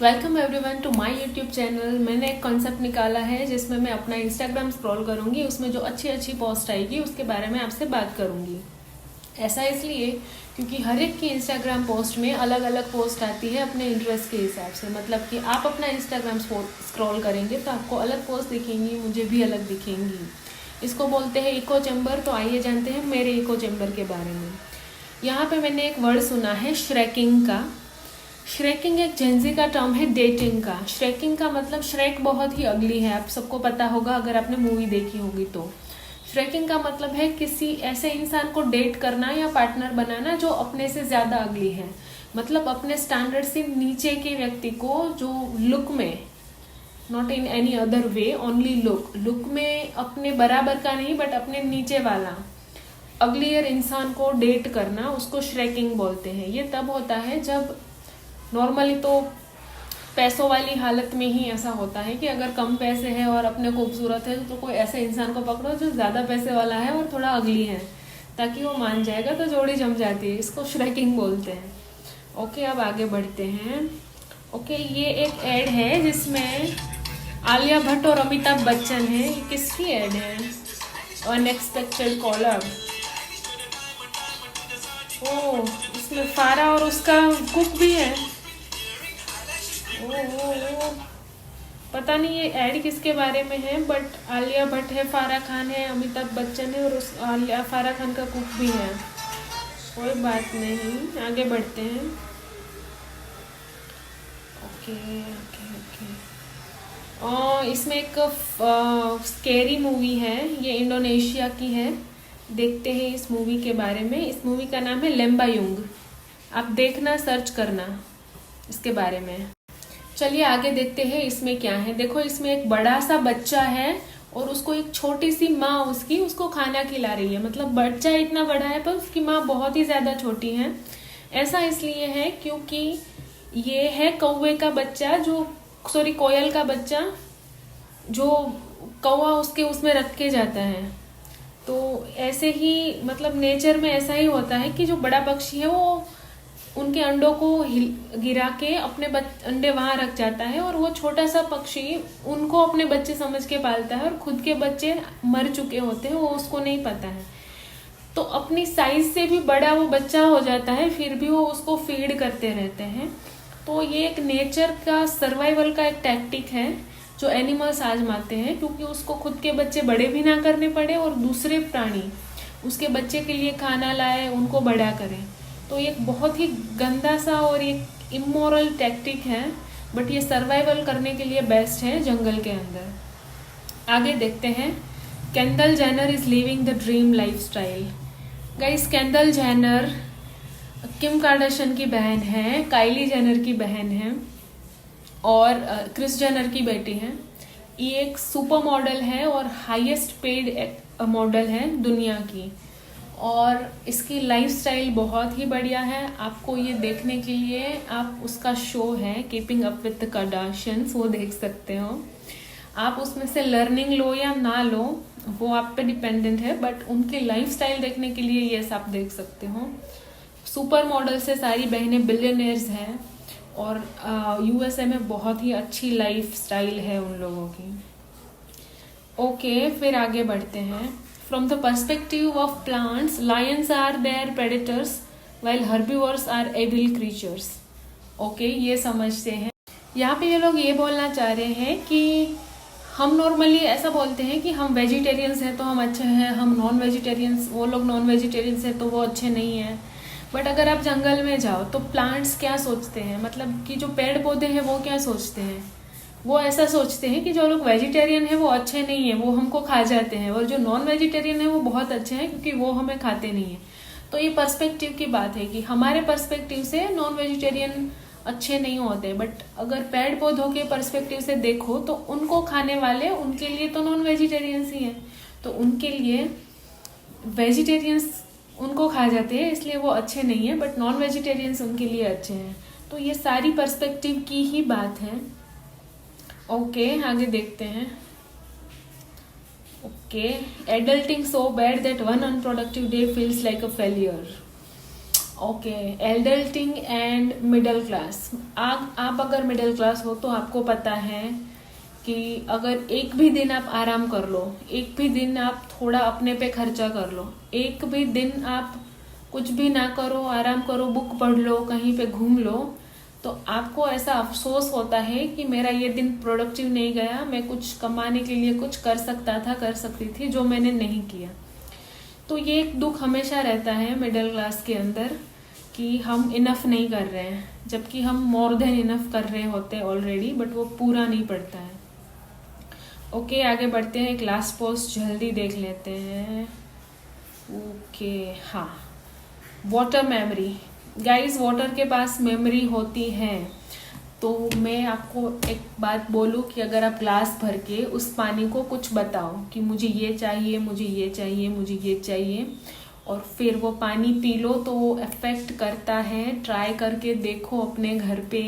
Welcome everyone to my YouTube channel. मैंने एक concept निकाला है जिसमें मैं अपना इंस्टाग्राम स्क्रॉल करूंगी, उसमें जो अच्छी अच्छी पोस्ट आएगी उसके बारे में आपसे बात करूंगी। ऐसा इसलिए क्योंकि हर एक की इंस्टाग्राम पोस्ट में अलग अलग पोस्ट आती है अपने इंटरेस्ट के हिसाब से। मतलब कि आप अपना इंस्टाग्राम स्क्रॉल करेंगे तो आपको अलग पोस्ट दिखेंगी, मुझे भी अलग दिखेंगी। इसको बोलते हैं इको चैम्बर। तो आइए जानते हैं मेरे इको चैम्बर के बारे में। यहाँ पे मैंने एक वर्ड सुना है श्रेकिंग का। श्रेकिंग एक जेंजी का टर्म है डेटिंग का। श्रेकिंग का मतलब श्रेक बहुत ही अगली है, आप सबको पता होगा अगर आपने मूवी देखी होगी तो। श्रेकिंग का मतलब है किसी ऐसे इंसान को डेट करना या पार्टनर बनाना जो अपने से ज्यादा अगली है। मतलब अपने स्टैंडर्ड से नीचे के व्यक्ति को, जो लुक में, not in any other way, only look में अपने बराबर का नहीं बट अपने नीचे वाला अगलियर इंसान को डेट करना, उसको श्रेकिंग बोलते हैं। ये तब होता है जब नॉर्मली तो पैसों वाली हालत में ही ऐसा होता है कि अगर कम पैसे है और अपने खूबसूरत है तो कोई ऐसे इंसान को पकड़ो जो ज्यादा पैसे वाला है और थोड़ा अगली है, ताकि वो मान जाएगा तो जोड़ी जम जाती है। इसको श्रेकिंग बोलते हैं। ओके, अब आगे बढ़ते हैं। ओके, ये एक एड है जिसमें आलिया भट्ट और अमिताभ बच्चन है। ये किसकी एड है? Unexpected collar. ओ, इसमें फारा और उसका कुक भी है। ओ, पता नहीं ये ऐड किसके बारे में है, बट आलिया भट्ट है, फारा खान है, अमिताभ बच्चन है और उस फारा खान का कुक भी है। कोई बात नहीं, आगे बढ़ते हैं। Okay okay okay. इसमें एक स्केरी मूवी है, ये इंडोनेशिया की है। देखते हैं इस मूवी के बारे में। इस मूवी का नाम है लेम्बायुंग। आप देखना, सर्च करना इसके बारे में। चलिए आगे देखते हैं इसमें क्या है। देखो, इसमें एक बड़ा सा बच्चा है और उसको एक छोटी सी माँ उसको खाना खिला रही है। मतलब बच्चा इतना बड़ा है पर उसकी माँ बहुत ही ज्यादा छोटी है। ऐसा इसलिए है क्योंकि ये है कौवे का बच्चा, कोयल का बच्चा, जो कौवा उसमें रख के जाता है। तो ऐसे ही मतलब नेचर में ऐसा ही होता है कि जो बड़ा पक्षी है वो उनके अंडों को गिरा के अपने अंडे वहां रख जाता है और वो छोटा सा पक्षी उनको अपने बच्चे समझ के पालता है और खुद के बच्चे मर चुके होते हैं, वो उसको नहीं पता है। तो अपनी साइज से भी बड़ा वो बच्चा हो जाता है, फिर भी वो उसको फीड करते रहते हैं। तो ये एक नेचर का सर्वाइवल का एक टैक्टिक है जो एनिमल्स आजमाते हैं, क्योंकि उसको खुद के बच्चे बड़े भी ना करने पड़े और दूसरे प्राणी उसके बच्चे के लिए खाना लाए, उनको बड़ा करें। तो ये बहुत ही गंदा सा और एक इमोरल टैक्टिक है, बट ये सर्वाइवल करने के लिए बेस्ट है जंगल के अंदर। आगे देखते हैं। Kendall Jenner is living the dream lifestyle. Guys, Kendall Jenner Kim Kardashian की बहन है, काइली जेनर की बहन है और क्रिस जेनर की बेटी है। ये एक सुपर मॉडल है और हाईएस्ट पेड मॉडल है दुनिया की, और इसकी लाइफस्टाइल बहुत ही बढ़िया है। आपको ये देखने के लिए आप उसका शो है कीपिंग अप विद द कार्दाशियंस, वो देख सकते हो। आप उसमें से लर्निंग लो या ना लो वो आप पे डिपेंडेंट है, बट उनकी लाइफस्टाइल देखने के लिए ये आप देख सकते हो। सुपर मॉडल से सारी बहनें बिलियनियर्स हैं और यूएसए में बहुत ही अच्छी लाइफस्टाइल है उन लोगों की। ओके, फिर आगे बढ़ते हैं। From the perspective of plants, lions are their predators, while herbivores are evil creatures. Okay, ये समझते हैं। यहाँ पे ये लोग ये बोलना चाह रहे हैं कि हम नॉर्मली ऐसा बोलते हैं कि हम वेजिटेरियंस हैं तो हम अच्छे हैं, हम नॉन वेजिटेरियंस, वो लोग नॉन वेजिटेरियंस हैं तो वो अच्छे नहीं हैं। बट अगर आप जंगल में जाओ तो प्लांट्स क्या सोचते हैं, मतलब कि जो पेड़ पौधे हैं वो क्या सोचते हैं? वो ऐसा सोचते हैं कि जो लोग वेजिटेरियन है वो अच्छे नहीं है, वो हमको खा जाते हैं, और जो नॉन वेजिटेरियन है वो बहुत अच्छे हैं क्योंकि वो हमें खाते नहीं है। तो ये पर्सपेक्टिव की बात है कि हमारे पर्सपेक्टिव से नॉन वेजिटेरियन अच्छे नहीं होते, बट अगर पेड़ पौधों के पर्सपेक्टिव से देखो तो उनको खाने वाले उनके लिए तो नॉन वेजिटेरियंस ही हैं। तो उनके लिए वेजिटेरियंस उनको खा जाते हैं इसलिए वो अच्छे नहीं है, बट नॉन वेजिटेरियंस उनके लिए अच्छे हैं। तो ये सारी पर्सपेक्टिव की ही बात है। ओके, आगे देखते हैं। Okay, adulting so bad that one unproductive day feels like a failure. Okay, adulting and middle class. आप अगर मिडिल क्लास हो तो आपको पता है कि अगर एक भी दिन आप आराम कर लो, एक भी दिन आप थोड़ा अपने पे खर्चा कर लो, एक भी दिन आप कुछ भी ना करो, आराम करो, बुक पढ़ लो, कहीं पे घूम लो, तो आपको ऐसा अफसोस होता है कि मेरा ये दिन प्रोडक्टिव नहीं गया, मैं कुछ कमाने के लिए कुछ कर सकता था, कर सकती थी, जो मैंने नहीं किया। तो ये एक दुख हमेशा रहता है मिडिल क्लास के अंदर कि हम इनफ नहीं कर रहे हैं, जबकि हम मोर देन इनफ कर रहे होते हैं ऑलरेडी, बट वो पूरा नहीं पड़ता है। ओके, आगे बढ़ते हैं। एक लास्ट पोस्ट जल्दी देख लेते हैं। ओके, हाँ, वाटर मेमोरी। गाइस, वाटर के पास मेमोरी होती है। तो मैं आपको एक बात बोलूँ कि अगर आप ग्लास भर के उस पानी को कुछ बताओ कि मुझे ये चाहिए, मुझे ये चाहिए, मुझे ये चाहिए, और फिर वो पानी पी लो, तो वो इफेक्ट करता है। ट्राई करके देखो अपने घर पे।